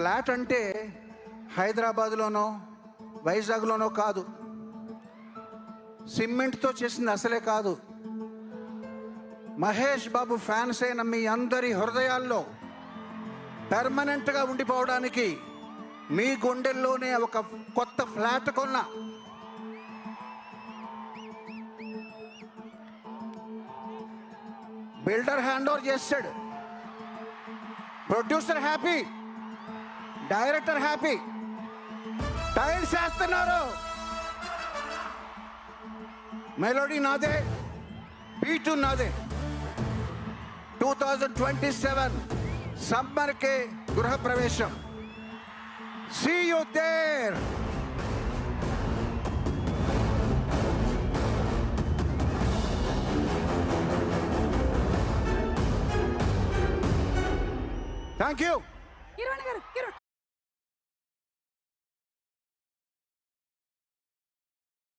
Flat అంటే హైదరాబాద్లోనో వైజాగ్లోనో కాదు, సిమెంట్తో చేసింది అసలే కాదు. మహేష్ బాబు ఫ్యాన్స్ అయిన మీ అందరి హృదయాల్లో పెర్మనెంట్గా ఉండిపోవడానికి మీ గుండెల్లోనే ఒక కొత్త ఫ్లాట్ కొన్నా. బిల్డర్ హ్యాండ్ ఓవర్ చేస్తాడు, producer happy, director happy, tiles వేస్తున్నారు, మెలోడీ నాదే, బీటు నాదే. 2027 సమ్మర్ కే గృహ ప్రవేశం. See you there. Thank you. Kiran garu, Kiran